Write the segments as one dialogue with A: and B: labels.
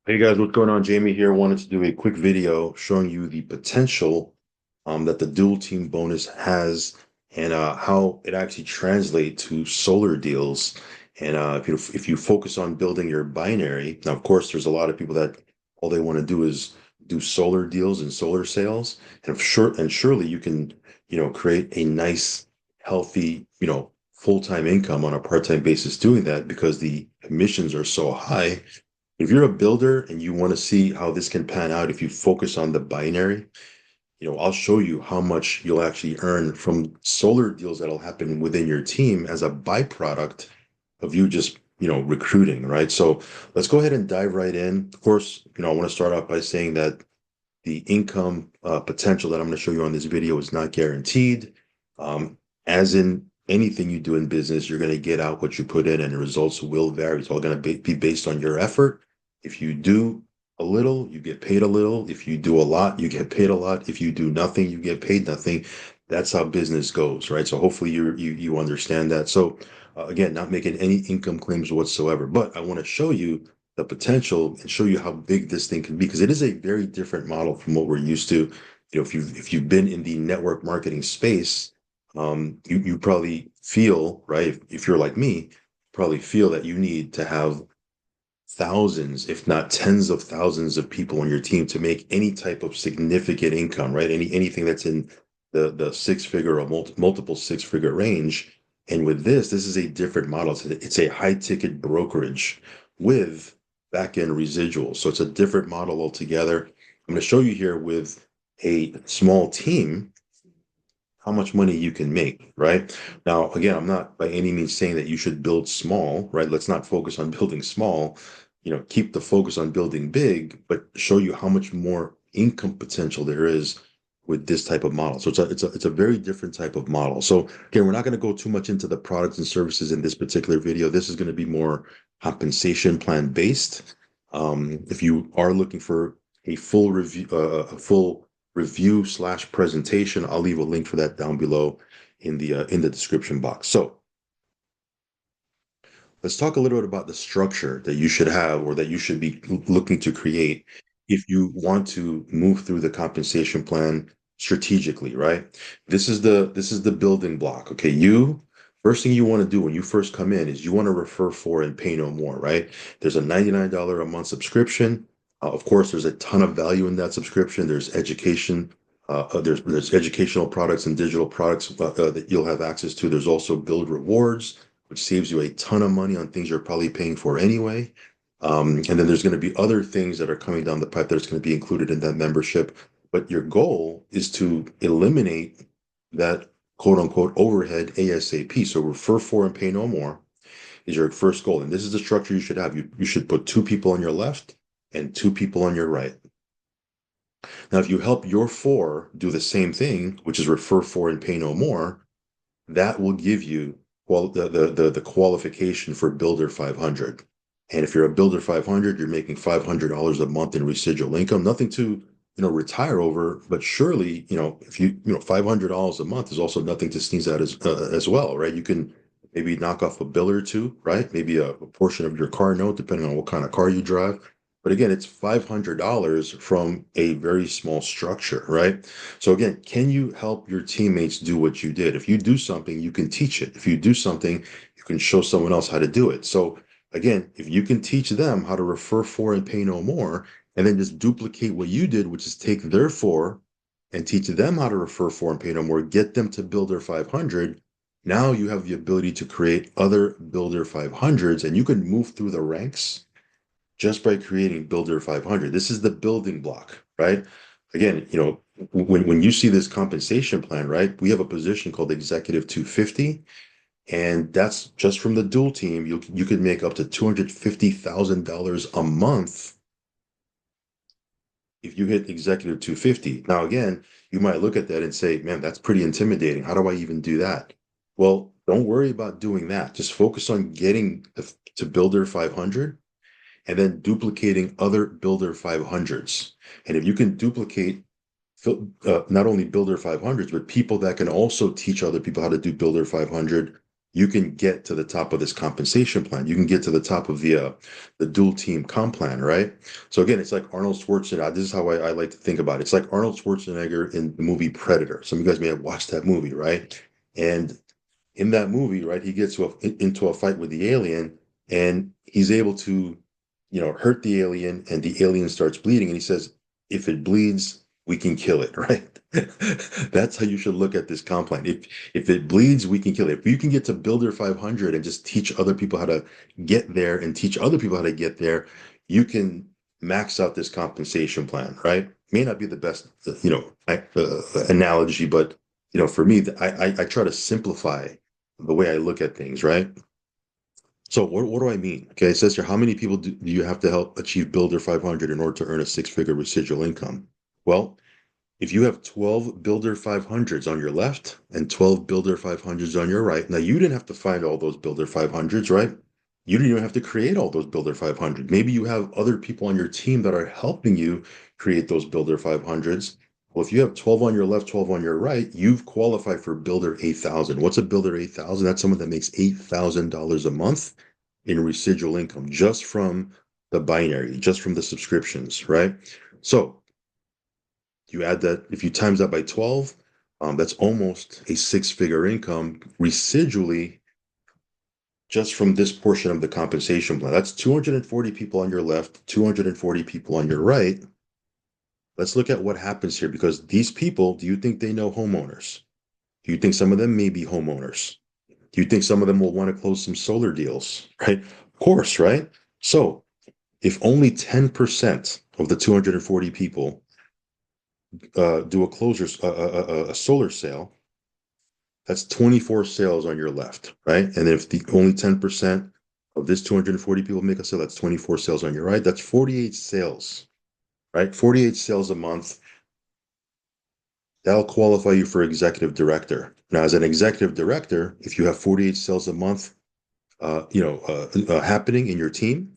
A: Hey guys, what's going on? Jamie here. Wanted to do a quick video showing you the potential that the dual team bonus has and how it actually translates to solar deals. And if you focus on building your binary, now of course there's a lot of people that all they want to do is do solar deals and solar sales, and surely you can create a nice, healthy full-time income on a part-time basis doing that because the commissions are so high. If you're a builder and you want to see how this can pan out, if you focus on the binary, I'll show you how much you'll actually earn from solar deals that'll happen within your team as a byproduct of you just, recruiting, right? So let's go ahead and dive right in. Of course, I want to start off by saying that the income potential that I'm going to show you on this video is not guaranteed. As in anything you do in business, you're going to get out what you put in, and the results will vary. It's all going to be based on your effort. If you do a little, you get paid a little. If you do a lot, you get paid a lot. If you do nothing, you get paid nothing. That's how business goes, right? So hopefully you understand that. So again, not making any income claims whatsoever, but I want to show you the potential and show you how big this thing can be because it is a very different model from what we're used to. If you've been in the network marketing space, you probably feel, right, if you're like me, probably feel that you need to have thousands, if not tens of thousands of people on your team to make any type of significant income, right? Anything that's in the six figure or multiple six figure range. And with this is a different model. It's a high ticket brokerage with back end residuals. So it's a different model altogether. I'm going to show you here with a small team how much money you can make, right? Now, again, I'm not by any means saying that you should build small, right? Let's not focus on building small, keep the focus on building big, but show you how much more income potential there is with this type of model. So it's a very different type of model. So again, we're not going to go too much into the products and services in this particular video. This is going to be more compensation plan based. If you are looking for a full review, a full review slash presentation. I'll leave a link for that down below in the description box. So let's talk a little bit about the structure that you should have or that you should be looking to create if you want to move through the compensation plan strategically, right? This is the building block. Okay, you first thing you want to do when you first come in is you want to refer for and pay no more, right? There's a $99 a month subscription. Of course, there's a ton of value in that subscription. There's education. There's educational products and digital products that you'll have access to. There's also build rewards, which saves you a ton of money on things you're probably paying for anyway. And then there's going to be other things that are coming down the pipe that's going to be included in that membership. But your goal is to eliminate that quote unquote overhead ASAP. So refer for and pay no more is your first goal. And this is the structure you should have. You should put two people on your left and two people on your right. Now, if you help your four do the same thing, which is refer for and pay no more, that will give you the qualification for Builder 500. And if you're a Builder 500, you're making $500 a month in residual income, nothing to retire over, but surely if $500 a month is also nothing to sneeze at as well, right? You can maybe knock off a bill or two, right? Maybe a portion of your car note, depending on what kind of car you drive. But again, it's $500 from a very small structure, right? So again, can you help your teammates do what you did? If you do something, you can teach it. If you do something, you can show someone else how to do it. So again, if you can teach them how to refer for and pay no more, and then just duplicate what you did, which is take their four and teach them how to refer for and pay no more, get them to Builder 500. Now you have the ability to create other Builder 500s, and you can move through the ranks just by creating Builder 500. This is the building block, right? Again, when you see this compensation plan, right, we have a position called Executive 250, and that's just from the dual team. You could make up to $250,000 a month if you hit Executive 250. Now, again, you might look at that and say, man, that's pretty intimidating. How do I even do that? Well, don't worry about doing that. Just focus on getting to Builder 500 and then duplicating other Builder 500s. And if you can duplicate not only Builder 500s, but people that can also teach other people how to do Builder 500, you can get to the top of this compensation plan. You can get to the top of the dual team comp plan, right? So again, it's like Arnold Schwarzenegger. This is how I like to think about it. It's like Arnold Schwarzenegger in the movie Predator. Some of you guys may have watched that movie, right? And in that movie, right, he gets into a fight with the alien, and he's able to, hurt the alien, and the alien starts bleeding, and he says, "If it bleeds, we can kill it," right? That's how you should look at this comp plan. If it bleeds, we can kill it. If you can get to Builder 500 and just teach other people how to get there and teach other people how to get there, you can max out this compensation plan, right? May not be the best, analogy, but for me, I try to simplify the way I look at things, right? So what do I mean? Okay, it says here, how many people do you have to help achieve Builder 500 in order to earn a six-figure residual income? Well, if you have 12 Builder 500s on your left and 12 Builder 500s on your right, now you didn't have to find all those Builder 500s, right? You didn't even have to create all those Builder 500. Maybe you have other people on your team that are helping you create those Builder 500s. Well, if you have 12 on your left, 12 on your right, you've qualified for Builder 8,000. What's a Builder 8,000? That's someone that makes $8,000 a month in residual income just from the binary, just from the subscriptions, right? So you add that, if you times that by 12, that's almost a six-figure income residually just from this portion of the compensation plan. That's 240 people on your left, 240 people on your right. Let's look at what happens here, because these people, do you think they know homeowners? Do you think some of them may be homeowners? Do you think some of them will want to close some solar deals, right? Of course, right? So if only 10% of the 240 people do a solar sale, that's 24 sales on your left, right? And if the only 10% of this 240 people make a sale, that's 24 sales on your right. That's 48 sales, right? 48 sales a month. That'll qualify you for executive director. Now, as an executive director, if you have 48 sales a month, happening in your team,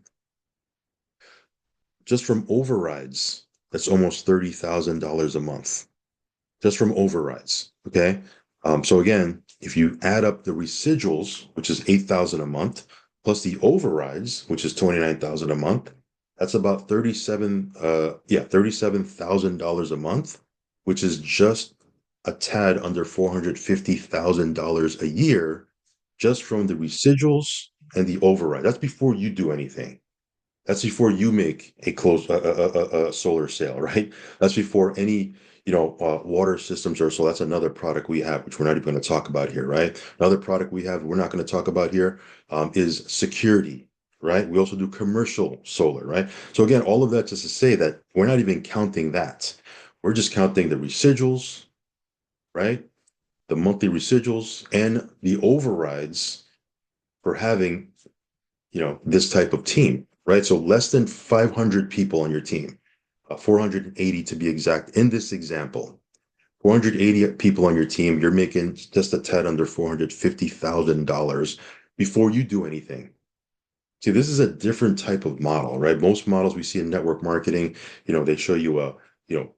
A: just from overrides, that's almost $30,000 a month, just from overrides. Okay. So again, if you add up the residuals, which is 8,000 a month, plus the overrides, which is 29,000 a month, that's about $37,000 a month, which is just a tad under $450,000 a year, just from the residuals and the override. That's before you do anything. That's before you make a solar sale, right? That's before any, water systems or so. That's another product we have, which we're not even going to talk about here, right? Another product we have, we're not going to talk about here, is security, right? We also do commercial solar, right? So again, all of that just to say that we're not even counting that. We're just counting the residuals, right? The monthly residuals and the overrides for having, this type of team, right? So less than 500 people on your team, 480 to be exact in this example. 480 people on your team, you're making just a tad under $450,000 before you do anything. See, this is a different type of model, right? Most models we see in network marketing, they show you you know,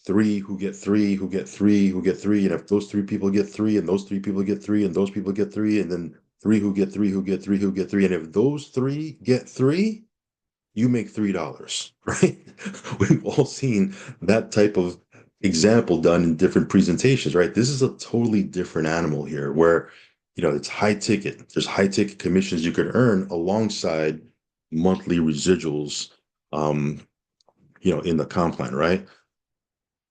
A: three who get three, who get three, who get three. And if those three people get three, and those three people get three, and those people get three, and then three who get three, who get three, who get three. And if those three get three, you make $3, right? We've all seen that type of example done in different presentations, right? This is a totally different animal here where, it's high ticket. There's high ticket commissions you could earn alongside monthly residuals, in the comp plan, right?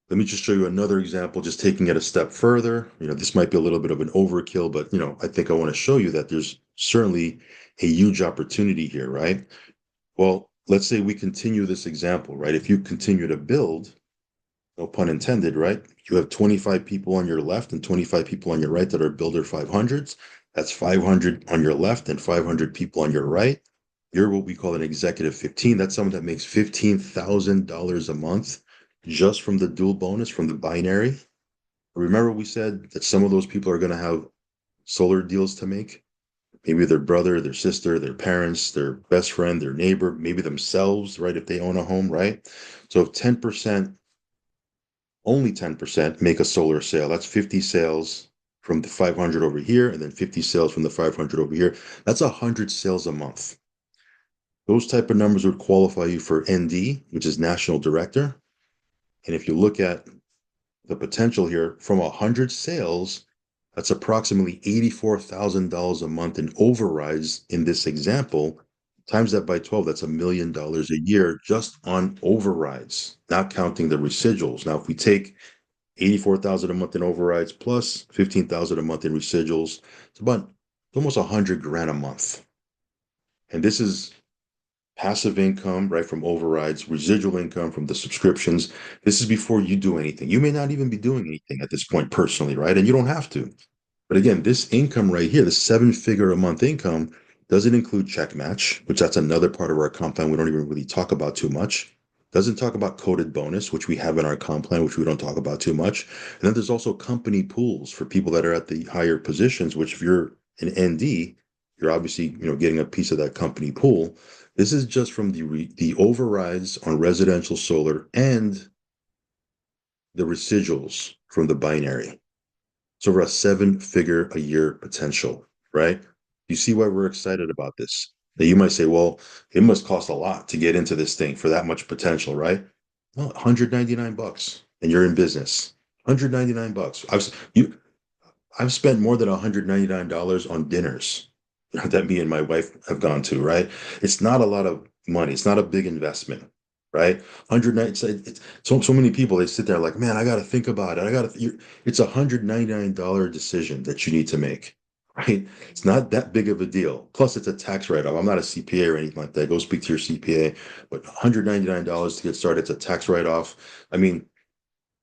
A: Let me just show you another example, just taking it a step further. This might be a little bit of an overkill, but, I think I want to show you that there's certainly a huge opportunity here, right? Well, let's say we continue this example, right? If you continue to build, no pun intended, right? You have 25 people on your left and 25 people on your right that are Builder 500s. That's 500 on your left and 500 people on your right. You're what we call an executive 15. That's someone that makes $15,000 a month just from the dual bonus, from the binary. Remember, we said that some of those people are going to have solar deals to make. Maybe their brother, their sister, their parents, their best friend, their neighbor, maybe themselves, right? If they own a home, right? So if 10%, only 10% make a solar sale, that's 50 sales from the 500 over here, and then 50 sales from the 500 over here. That's 100 sales a month. Those type of numbers would qualify you for ND, which is national director. And if you look at the potential here from 100 sales, that's approximately $84,000 a month in overrides in this example. Times that by 12, that's $1 million a year just on overrides, not counting the residuals. Now, if we take 84,000 a month in overrides plus 15,000 a month in residuals, it's about almost 100 grand a month. And this is passive income, right, from overrides, residual income from the subscriptions. This is before you do anything. You may not even be doing anything at this point personally, right? And you don't have to. But again, this income right here, the 7-figure a month income, doesn't include check match, which that's another part of our comp plan we don't even really talk about too much. Doesn't talk about coded bonus, which we have in our comp plan, which we don't talk about too much. And then there's also company pools for people that are at the higher positions, which if you're an ND, you're obviously, getting a piece of that company pool. This is just from the overrides on residential solar and the residuals from the binary. It's over a 7-figure a year potential, right? You see why we're excited about this. Now you might say, well, it must cost a lot to get into this thing for that much potential, right? Well, $199 and you're in business. $199. I've spent more than $199 on dinners that me and my wife have gone to, right? It's not a lot of money. It's not a big investment, right? 190. It's so many people they sit there like, man, I got to think about it. It's $199 decision that you need to make, right? It's not that big of a deal. Plus, it's a tax write-off. I'm not a CPA or anything like that. Go speak to your CPA. But $199 to get started, it's a tax write-off. I mean,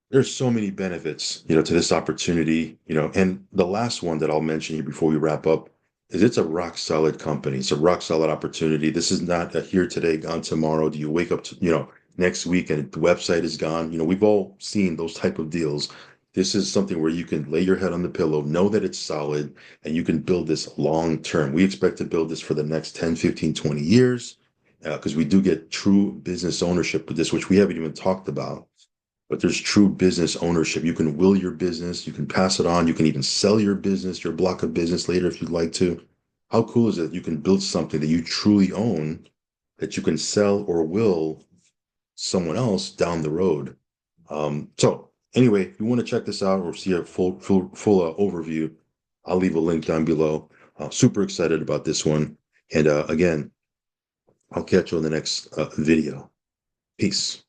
A: there's so many benefits, to this opportunity, and the last one that I'll mention here before we wrap up is it's a rock solid company. It's a rock solid opportunity. This is not a here today, gone tomorrow. Do you wake up to, next week and the website is gone? We've all seen those type of deals. This is something where you can lay your head on the pillow, know that it's solid, and you can build this long term. We expect to build this for the next 10, 15, 20 years because we do get true business ownership with this, which we haven't even talked about, but there's true business ownership. You can will your business, you can pass it on, you can even sell your business, your block of business later if you'd like to. How cool is it? You can build something that you truly own that you can sell or will someone else down the road. So anyway, if you want to check this out or see a full overview, I'll leave a link down below. Super excited about this one. And again, I'll catch you on the next video. Peace.